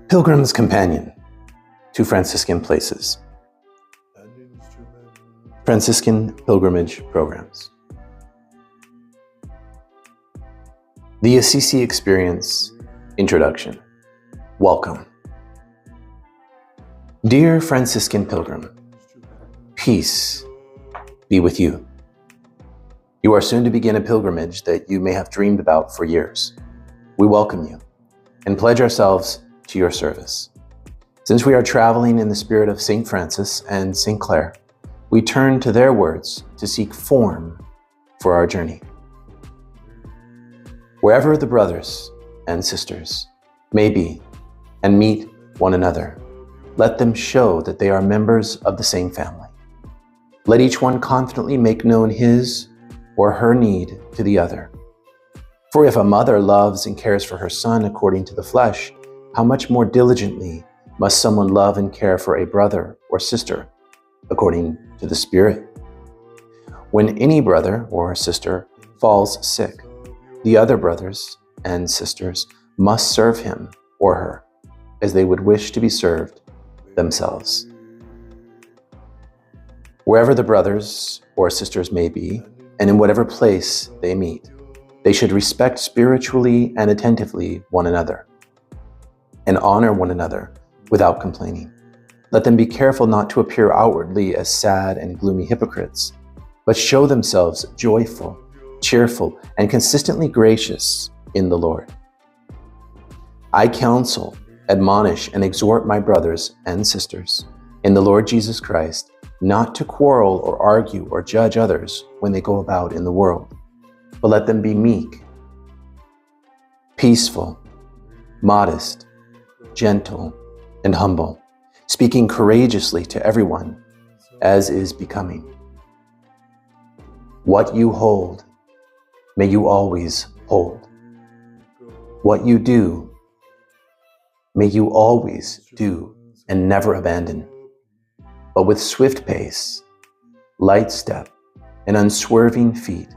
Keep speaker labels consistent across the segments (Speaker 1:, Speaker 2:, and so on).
Speaker 1: Pilgrim's Companion to Franciscan Places. Franciscan Pilgrimage Programs. The Assisi Experience Introduction. Welcome. Dear Franciscan Pilgrim, peace be with you. You are soon to begin a pilgrimage that you may have dreamed about for years. We welcome you and pledge ourselves to your service. Since we are traveling in the spirit of St. Francis and St. Clare, we turn to their words to seek form for our journey. Wherever the brothers and sisters may be and meet one another, let them show that they are members of the same family. Let each one confidently make known his or her need to the other. For if a mother loves and cares for her son according to the flesh, how much more diligently must someone love and care for a brother or sister according to the Spirit? When any brother or sister falls sick, the other brothers and sisters must serve him or her as they would wish to be served themselves. Wherever the brothers or sisters may be, and in whatever place they meet, they should respect spiritually and attentively one another, and honor one another without complaining. Let them be careful not to appear outwardly as sad and gloomy hypocrites, but show themselves joyful, cheerful, and consistently gracious in the Lord. I counsel, admonish, and exhort my brothers and sisters in the Lord Jesus Christ not to quarrel or argue or judge others when they go about in the world, but let them be meek, peaceful, modest, gentle, and humble, speaking courageously to everyone as is becoming. What you hold, may you always hold. What you do, may you always do and never abandon, but with swift pace, light step, and unswerving feet,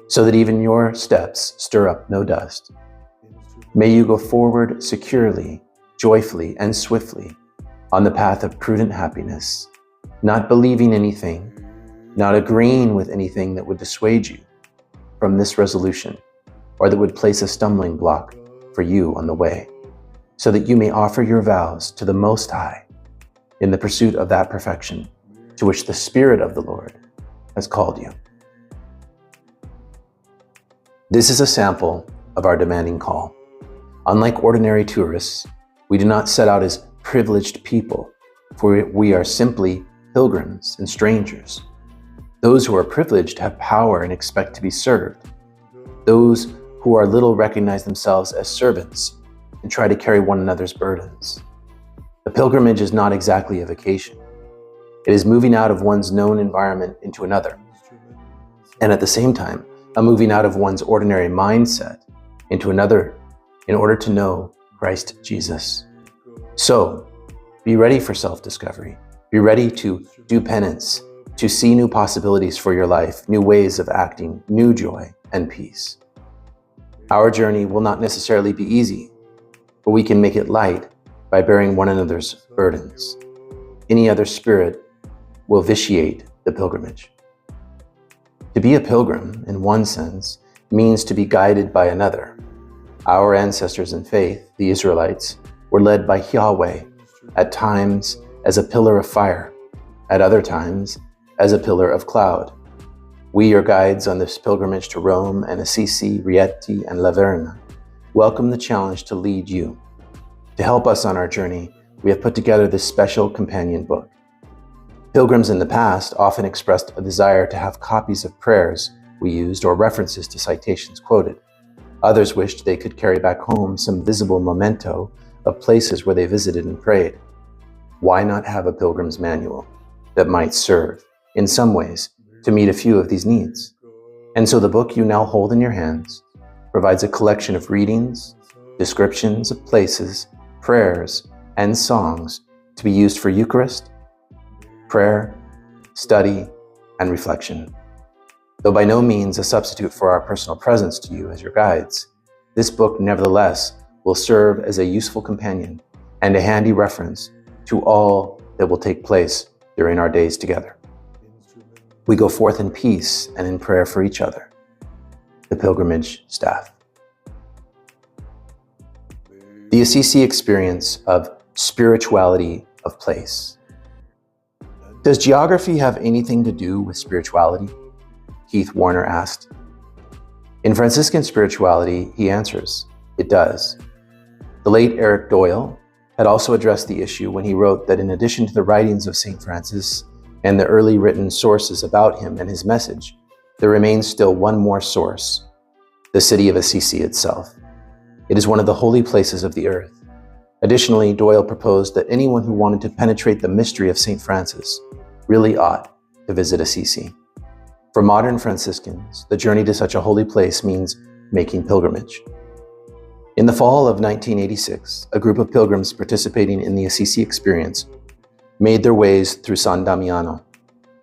Speaker 1: so that even your steps stir up no dust. May you go forward securely, joyfully, and swiftly on the path of prudent happiness, not believing anything, not agreeing with anything that would dissuade you from this resolution, or that would place a stumbling block for you on the way, so that you may offer your vows to the Most High in the pursuit of that perfection to which the Spirit of the Lord has called you. This is a sample of our demanding call. Unlike ordinary tourists, we do not set out as privileged people, for we are simply pilgrims and strangers. Those who are privileged have power and expect to be served. Those who are little recognize themselves as servants and try to carry one another's burdens. The pilgrimage is not exactly a vacation. It is moving out of one's known environment into another, and at the same time, a moving out of one's ordinary mindset into another in order to know Christ Jesus. So, be ready for self-discovery. Be ready to do penance, to see new possibilities for your life, new ways of acting, new joy and peace. Our journey will not necessarily be easy, but we can make it light by bearing one another's burdens. Any other spirit will vitiate the pilgrimage. To be a pilgrim, in one sense, means to be guided by another. Our ancestors in faith, the Israelites, were led by Yahweh, at times as a pillar of fire, at other times as a pillar of cloud. We, your guides on this pilgrimage to Rome and Assisi, Rieti, and Laverna, welcome the challenge to lead you. To help us on our journey, we have put together this special companion book. Pilgrims in the past often expressed a desire to have copies of prayers we used or references to citations quoted. Others wished they could carry back home some visible memento of places where they visited and prayed. Why not have a pilgrim's manual that might serve, in some ways, to meet a few of these needs? And so the book you now hold in your hands provides a collection of readings, descriptions of places, prayers, and songs to be used for Eucharist, prayer, study, and reflection. Though by no means a substitute for our personal presence to you as your guides, this book nevertheless will serve as a useful companion and a handy reference to all that will take place during our days together. We go forth in peace and in prayer for each other. The Pilgrimage Staff. The Assisi experience of spirituality of place. Does geography have anything to do with spirituality? Keith Warner asked. In Franciscan spirituality, he answers, it does. The late Eric Doyle had also addressed the issue when he wrote that in addition to the writings of St. Francis and the early written sources about him and his message, there remains still one more source, the city of Assisi itself. It is one of the holy places of the earth. Additionally, Doyle proposed that anyone who wanted to penetrate the mystery of St. Francis really ought to visit Assisi. For modern Franciscans, the journey to such a holy place means making pilgrimage. In the fall of 1986, a group of pilgrims participating in the Assisi experience made their ways through San Damiano.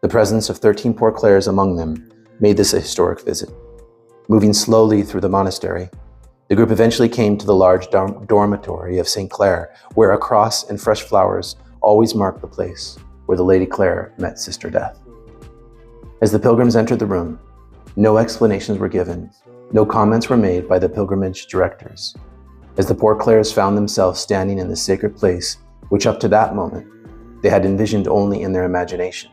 Speaker 1: The presence of 13 Poor Clares among them made this a historic visit. Moving slowly through the monastery, the group eventually came to the large dormitory of St. Clare, where a cross and fresh flowers always marked the place where the Lady Clare met Sister Death. As the pilgrims entered the room, no explanations were given, no comments were made by the pilgrimage directors, as the Poor Clares found themselves standing in the sacred place which up to that moment they had envisioned only in their imagination.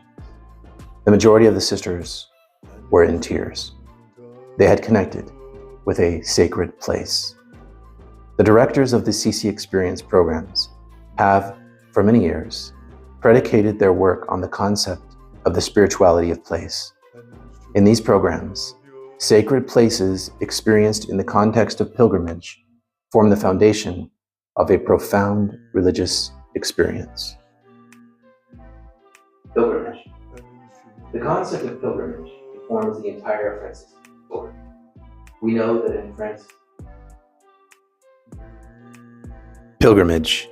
Speaker 1: The majority of the sisters were in tears. They had connected with a sacred place. The directors of the Assisi Experience programs have, for many years, predicated their work on the concept of the spirituality of place. In these programs, sacred places experienced in the context of pilgrimage form the foundation of a profound religious experience. Pilgrimage. The concept of pilgrimage informs the entire Franciscan story. We know that in Pilgrimage.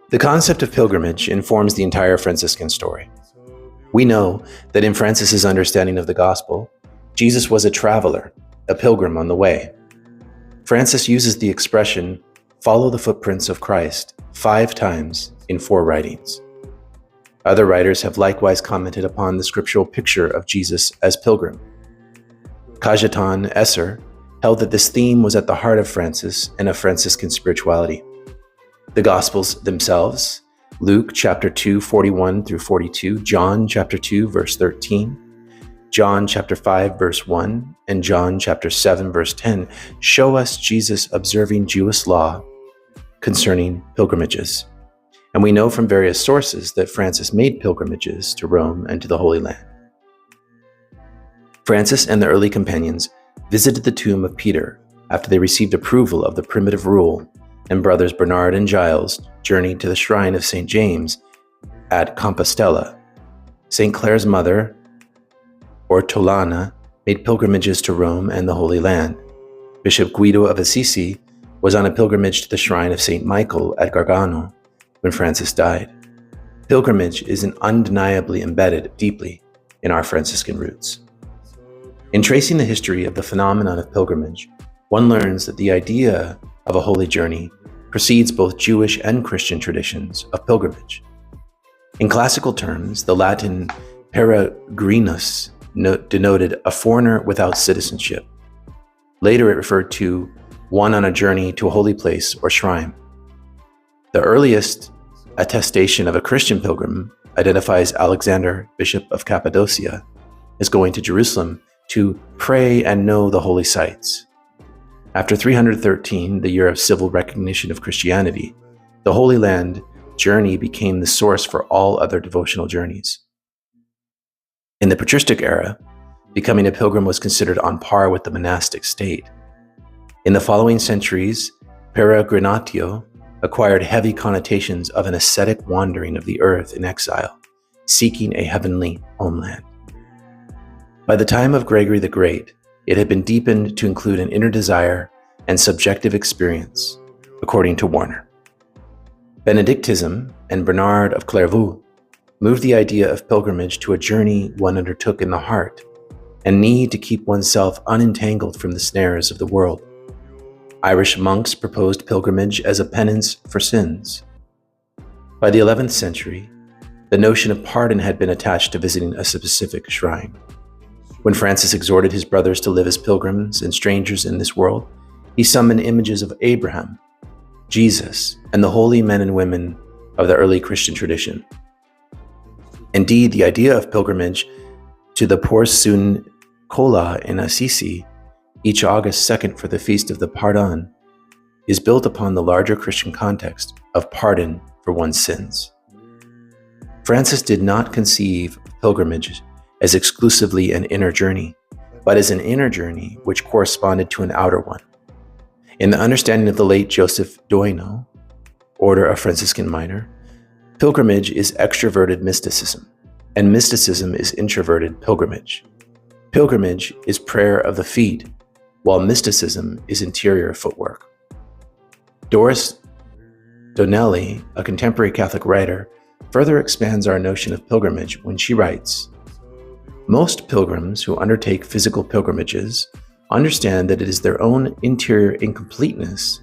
Speaker 1: The concept of pilgrimage informs the entire Franciscan story. We know that in Francis's understanding of the gospel, Jesus was a traveler, a pilgrim on the way. Francis uses the expression, follow the footprints of Christ, 5 times in 4 writings. Other writers have likewise commented upon the scriptural picture of Jesus as pilgrim. Cajetan Esser held that this theme was at the heart of Francis and of Franciscan spirituality. The Gospels themselves, Luke chapter 2, 41 through 42, John chapter 2, verse 13, John chapter 5, verse 1, and John chapter 7, verse 10, show us Jesus observing Jewish law concerning pilgrimages. And we know from various sources that Francis made pilgrimages to Rome and to the Holy Land. Francis and the early companions visited the tomb of Peter after they received approval of the primitive rule, and brothers Bernard and Giles journeyed to the shrine of St. James at Compostela. St. Clare's mother, Ortolana, made pilgrimages to Rome and the Holy Land. Bishop Guido of Assisi was on a pilgrimage to the shrine of St. Michael at Gargano when Francis died. Pilgrimage is undeniably embedded deeply in our Franciscan roots. In tracing the history of the phenomenon of pilgrimage, one learns that the idea of a holy journey precedes both Jewish and Christian traditions of pilgrimage. In classical terms, the Latin peregrinus denoted a foreigner without citizenship. Later, it referred to one on a journey to a holy place or shrine. The earliest attestation of a Christian pilgrim identifies Alexander, Bishop of Cappadocia, as going to Jerusalem to pray and know the holy sites. After 313, the year of civil recognition of Christianity, the Holy Land journey became the source for all other devotional journeys. In the patristic era, becoming a pilgrim was considered on par with the monastic state. In the following centuries, peregrinatio acquired heavy connotations of an ascetic wandering of the earth in exile, seeking a heavenly homeland. By the time of Gregory the Great, it had been deepened to include an inner desire and subjective experience, according to Warner. Benedictism and Bernard of Clairvaux moved the idea of pilgrimage to a journey one undertook in the heart and need to keep oneself unentangled from the snares of the world. Irish monks proposed pilgrimage as a penance for sins. By the 11th century, the notion of pardon had been attached to visiting a specific shrine. When Francis exhorted his brothers to live as pilgrims and strangers in this world, he summoned images of Abraham, Jesus, and the holy men and women of the early Christian tradition. Indeed, the idea of pilgrimage to the Porsun Kola in Assisi, each August 2nd for the Feast of the Pardon, is built upon the larger Christian context of pardon for one's sins. Francis did not conceive of pilgrimage as exclusively an inner journey, but as an inner journey which corresponded to an outer one. In the understanding of the late Joseph Doino, Order of Franciscan Minor, pilgrimage is extroverted mysticism, and mysticism is introverted pilgrimage. Pilgrimage is prayer of the feet, while mysticism is interior footwork. Doris Donnelly, a contemporary Catholic writer, further expands our notion of pilgrimage when she writes, "Most pilgrims who undertake physical pilgrimages understand that it is their own interior incompleteness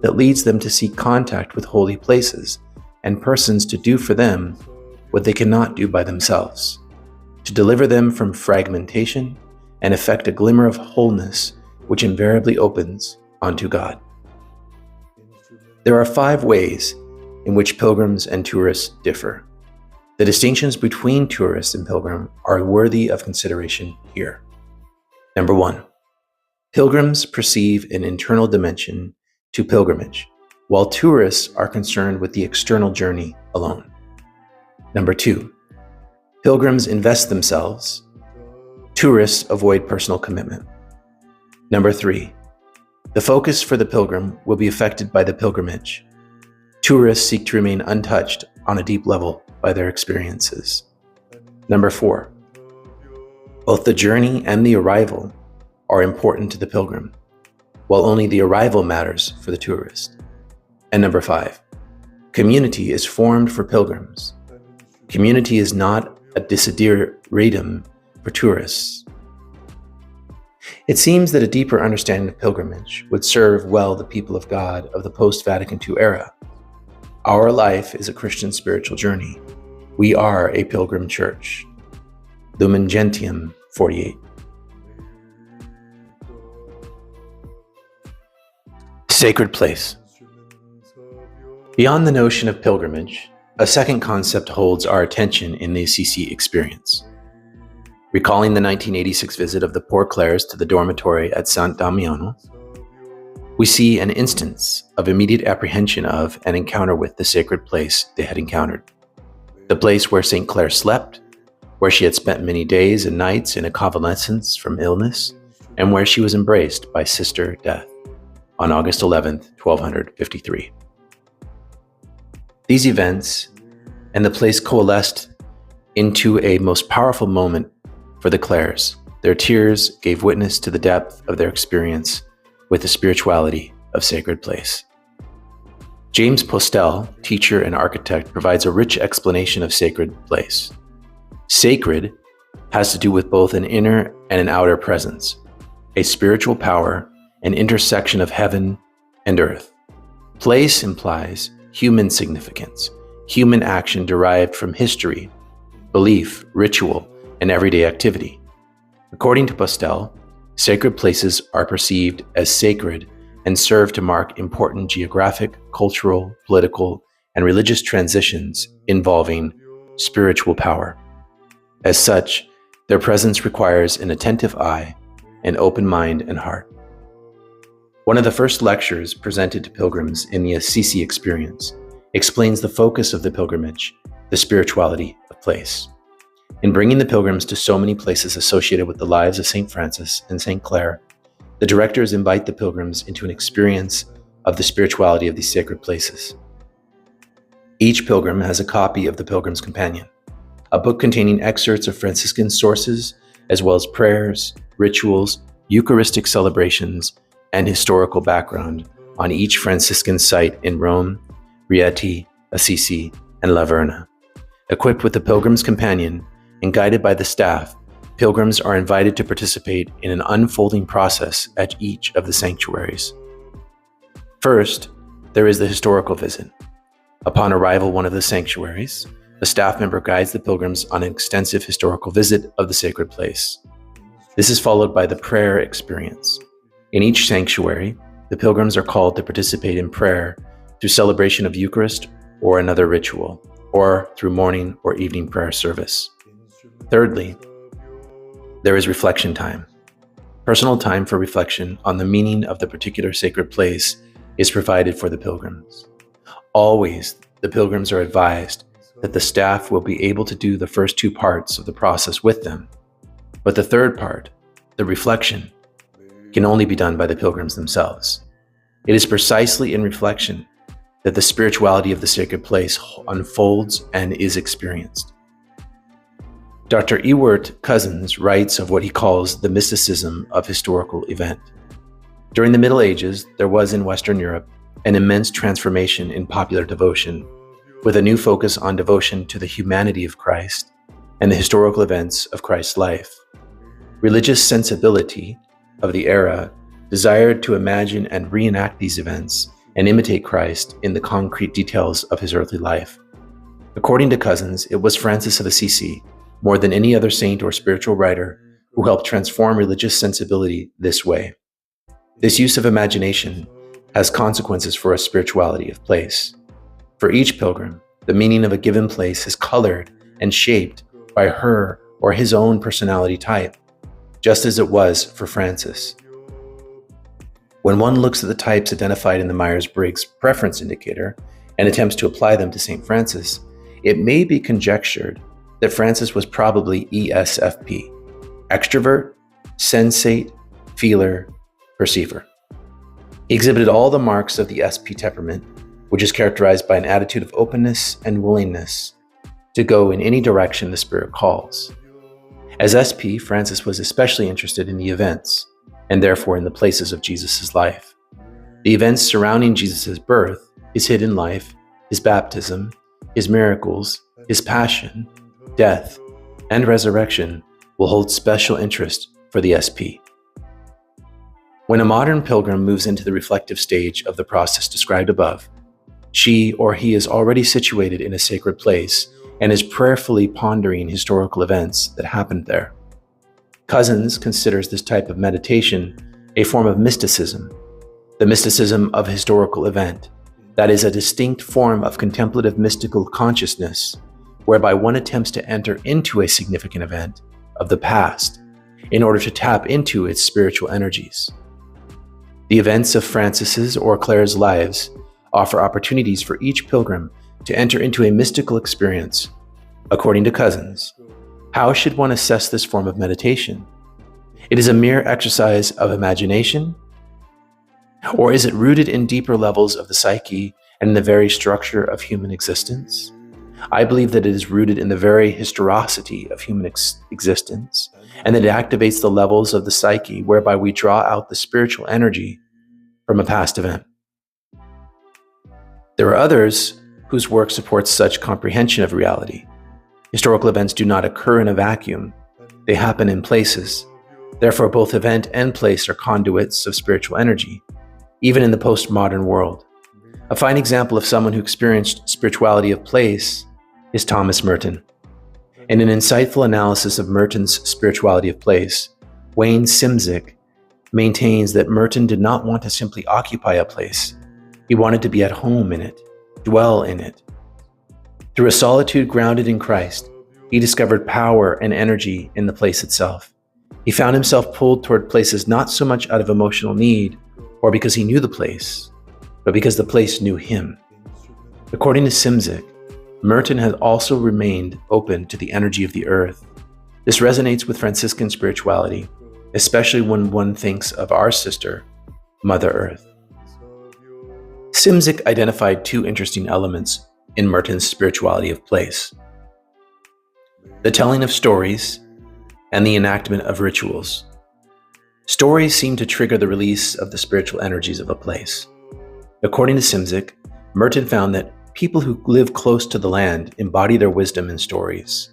Speaker 1: that leads them to seek contact with holy places and persons to do for them what they cannot do by themselves, to deliver them from fragmentation and effect a glimmer of wholeness which invariably opens onto God." There are 5 ways in which pilgrims and tourists differ. The distinctions between tourist and pilgrim are worthy of consideration here. Number 1, pilgrims perceive an internal dimension to pilgrimage, while tourists are concerned with the external journey alone. Number 2, pilgrims invest themselves, tourists avoid personal commitment. Number 3, the focus for the pilgrim will be affected by the pilgrimage. Tourists seek to remain untouched on a deep level by their experiences. Number 4, both the journey and the arrival are important to the pilgrim, while only the arrival matters for the tourist. And number 5, community is formed for pilgrims. Community is not a desideratum for tourists. It seems that a deeper understanding of pilgrimage would serve well the people of God of the post-Vatican II era. Our life is a Christian spiritual journey. We are a pilgrim church. Lumen Gentium 48. Sacred place. Beyond the notion of pilgrimage, a second concept holds our attention in the Assisi experience. Recalling the 1986 visit of the poor Clares to the dormitory at San Damiano, we see an instance of immediate apprehension of and encounter with the sacred place they had encountered. The place where St. Clare slept, where she had spent many days and nights in a convalescence from illness, and where she was embraced by Sister Death on August 11, 1253. These events and the place coalesced into a most powerful moment for the Clares. Their tears gave witness to the depth of their experience with the spirituality of sacred place. James Postel, teacher and architect, provides a rich explanation of sacred place. Sacred has to do with both an inner and an outer presence, a spiritual power, an intersection of heaven and earth. Place implies human significance, human action derived from history, belief, ritual, and everyday activity. According to Postel, sacred places are perceived as sacred and serve to mark important geographic, cultural, political, and religious transitions involving spiritual power. As such, their presence requires an attentive eye, an open mind and heart. One of the first lectures presented to pilgrims in the Assisi experience explains the focus of the pilgrimage, the spirituality of place. In bringing the pilgrims to so many places associated with the lives of St. Francis and St. Clare, the directors invite the pilgrims into an experience of the spirituality of these sacred places. Each pilgrim has a copy of the Pilgrim's Companion, a book containing excerpts of Franciscan sources, as well as prayers, rituals, Eucharistic celebrations, and historical background on each Franciscan site in Rome, Rieti, Assisi, and Laverna. Equipped with the Pilgrim's Companion and guided by the staff, pilgrims are invited to participate in an unfolding process at each of the sanctuaries. First, there is the historical visit. Upon arrival at one of the sanctuaries, a staff member guides the pilgrims on an extensive historical visit of the sacred place. This is followed by the prayer experience. In each sanctuary, the pilgrims are called to participate in prayer through celebration of Eucharist or another ritual, or through morning or evening prayer service. Thirdly, there is reflection time. Personal time for reflection on the meaning of the particular sacred place is provided for the pilgrims. Always, the pilgrims are advised that the staff will be able to do the first two parts of the process with them, but the third part, the reflection, can only be done by the pilgrims themselves. It is precisely in reflection that the spirituality of the sacred place unfolds and is experienced. Dr. Ewart Cousins writes of what he calls the mysticism of historical event. During the Middle Ages, there was in Western Europe an immense transformation in popular devotion, with a new focus on devotion to the humanity of Christ and the historical events of Christ's life. Religious sensibility of the era desired to imagine and reenact these events and imitate Christ in the concrete details of his earthly life. According to Cousins, it was Francis of Assisi, more than any other saint or spiritual writer, who helped transform religious sensibility this way. This use of imagination has consequences for a spirituality of place. For each pilgrim, the meaning of a given place is colored and shaped by her or his own personality type, just as it was for Francis. When one looks at the types identified in the Myers-Briggs preference indicator and attempts to apply them to St. Francis, it may be conjectured that Francis was probably ESFP, extrovert, sensate, feeler, perceiver. He exhibited all the marks of the SP temperament, which is characterized by an attitude of openness and willingness to go in any direction the Spirit calls. As SP, Francis was especially interested in the events, and therefore in the places of Jesus' life. The events surrounding Jesus' birth, his hidden life, his baptism, his miracles, his passion, death, and resurrection will hold special interest for the SP. When a modern pilgrim moves into the reflective stage of the process described above, she or he is already situated in a sacred place and is prayerfully pondering historical events that happened there. Cousins considers this type of meditation a form of mysticism, the mysticism of a historical event, that is a distinct form of contemplative mystical consciousness, whereby one attempts to enter into a significant event of the past in order to tap into its spiritual energies. The events of Francis's or Claire's lives offer opportunities for each pilgrim to enter into a mystical experience. According to Cousins, how should one assess this form of meditation? It is a mere exercise of imagination? Or is it rooted in deeper levels of the psyche and in the very structure of human existence? I believe that it is rooted in the very historicity of human existence, and that it activates the levels of the psyche whereby we draw out the spiritual energy from a past event. There are others whose work supports such comprehension of reality. Historical events do not occur in a vacuum. They happen in places. Therefore, both event and place are conduits of spiritual energy, even in the postmodern world. A fine example of someone who experienced spirituality of place is Thomas Merton. In an insightful analysis of Merton's spirituality of place, Wayne Simzik maintains that Merton did not want to simply occupy a place. He wanted to be at home in it, dwell in it. Through a solitude grounded in Christ, he discovered power and energy in the place itself. He found himself pulled toward places not so much out of emotional need or because he knew the place, but because the place knew him. According to Simzik, Merton had also remained open to the energy of the earth. This resonates with Franciscan spirituality, especially when one thinks of our sister, Mother Earth. Simzik identified two interesting elements in Merton's spirituality of place: the telling of stories and the enactment of rituals. Stories seem to trigger the release of the spiritual energies of a place. According to Simzik, Merton found that people who live close to the land embody their wisdom in stories.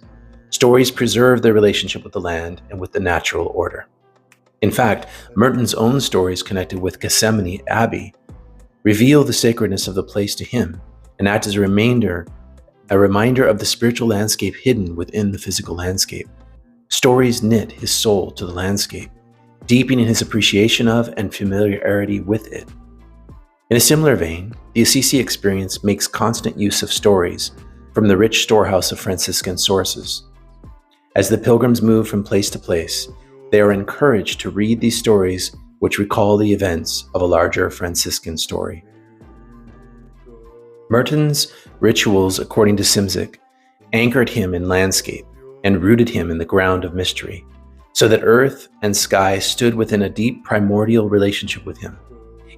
Speaker 1: Stories preserve their relationship with the land and with the natural order. In fact, Merton's own stories connected with Gethsemane Abbey reveal the sacredness of the place to him and act as a reminder of the spiritual landscape hidden within the physical landscape. Stories knit his soul to the landscape, deepening his appreciation of and familiarity with it. In a similar vein, the Assisi experience makes constant use of stories from the rich storehouse of Franciscan sources. As the pilgrims move from place to place, they are encouraged to read these stories which recall the events of a larger Franciscan story. Merton's rituals, according to Simzik, anchored him in landscape and rooted him in the ground of mystery, so that earth and sky stood within a deep primordial relationship with him.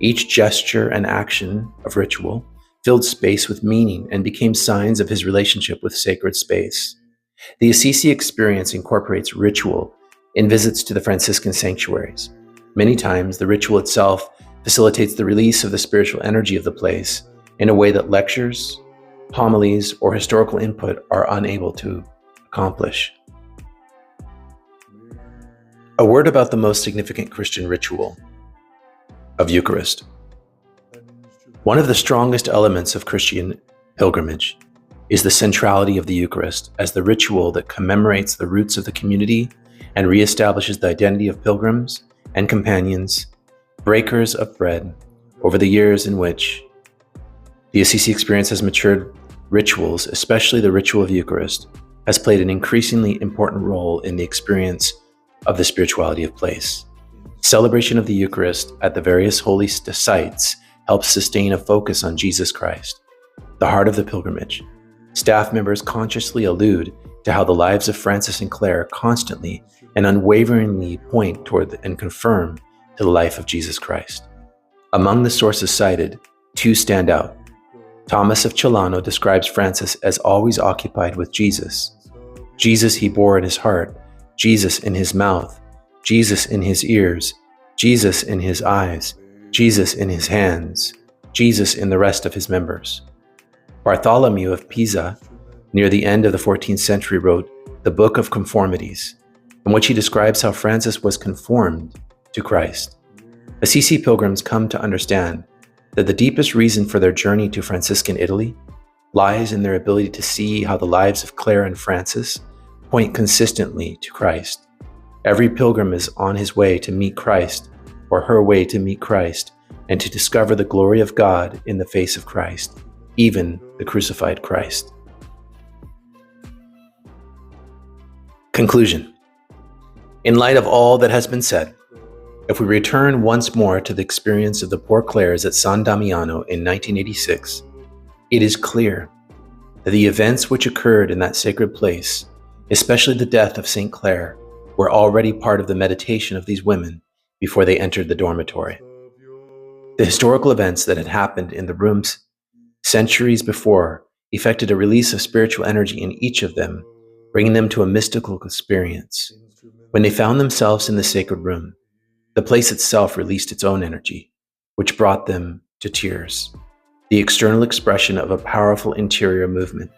Speaker 1: Each gesture and action of ritual filled space with meaning and became signs of his relationship with sacred space. The Assisi experience incorporates ritual in visits to the Franciscan sanctuaries. Many times, the ritual itself facilitates the release of the spiritual energy of the place in a way that lectures, homilies, or historical input are unable to accomplish. A word about the most significant Christian ritual of Eucharist. One of the strongest elements of Christian pilgrimage is the centrality of the Eucharist as the ritual that commemorates the roots of the community and reestablishes the identity of pilgrims and companions, breakers of bread. Over the years in which the Assisi experience has matured, rituals, especially the ritual of Eucharist, has played an increasingly important role in the experience of the spirituality of place. Celebration of the Eucharist at the various holy sites helps sustain a focus on Jesus Christ, the heart of the pilgrimage. Staff members consciously allude to how the lives of Francis and Clare constantly and unwaveringly point toward and confirm to the life of Jesus Christ. Among the sources cited, two stand out. Thomas of Celano describes Francis as always occupied with Jesus. Jesus he bore in his heart, Jesus in his mouth, Jesus in his ears, Jesus in his eyes, Jesus in his hands, Jesus in the rest of his members. Bartholomew of Pisa, near the end of the 14th century, wrote the Book of Conformities, in which he describes how Francis was conformed to Christ. Assisi pilgrims come to understand that the deepest reason for their journey to Franciscan Italy lies in their ability to see how the lives of Clare and Francis point consistently to Christ. Every pilgrim is on his way to meet Christ, or her way to meet Christ, and to discover the glory of God in the face of Christ, even the crucified Christ. Conclusion. In light of all that has been said, if we return once more to the experience of the poor Clares at San Damiano in 1986, it is clear that the events which occurred in that sacred place, especially the death of St. Clare, were already part of the meditation of these women before they entered the dormitory. The historical events that had happened in the rooms centuries before effected a release of spiritual energy in each of them, bringing them to a mystical experience. When they found themselves in the sacred room, the place itself released its own energy, which brought them to tears, the external expression of a powerful interior movement.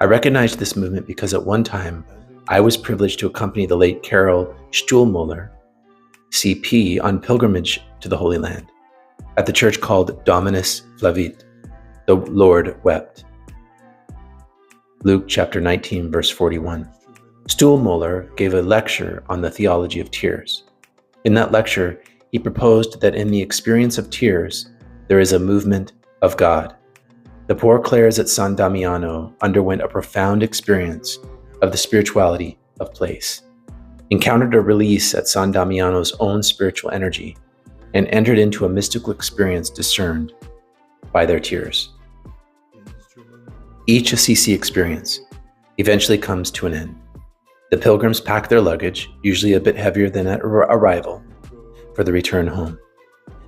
Speaker 1: I recognized this movement because at one time, I was privileged to accompany the late Carol Stuhlmuller, CP, on pilgrimage to the Holy Land, at the church called Dominus Flavit, the Lord wept. Luke chapter 19, verse 41. Stuhlmuller gave a lecture on the theology of tears. In that lecture, he proposed that in the experience of tears, there is a movement of God. The poor Clares at San Damiano underwent a profound experience of the spirituality of place, encountered a release at San Damiano's own spiritual energy, and entered into a mystical experience discerned by their tears. Each Assisi experience eventually comes to an end. The pilgrims pack their luggage, usually a bit heavier than at arrival, for the return home.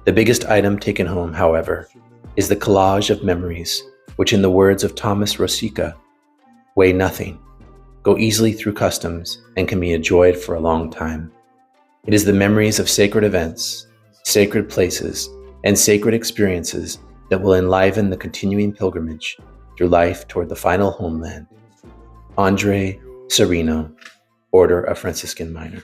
Speaker 1: The biggest item taken home, however, is the collage of memories, which in the words of Thomas Rosica, weigh nothing, go easily through customs, and can be enjoyed for a long time. It is the memories of sacred events, sacred places, and sacred experiences that will enliven the continuing pilgrimage through life toward the final homeland. Andre Serino, Order of Franciscan Minor.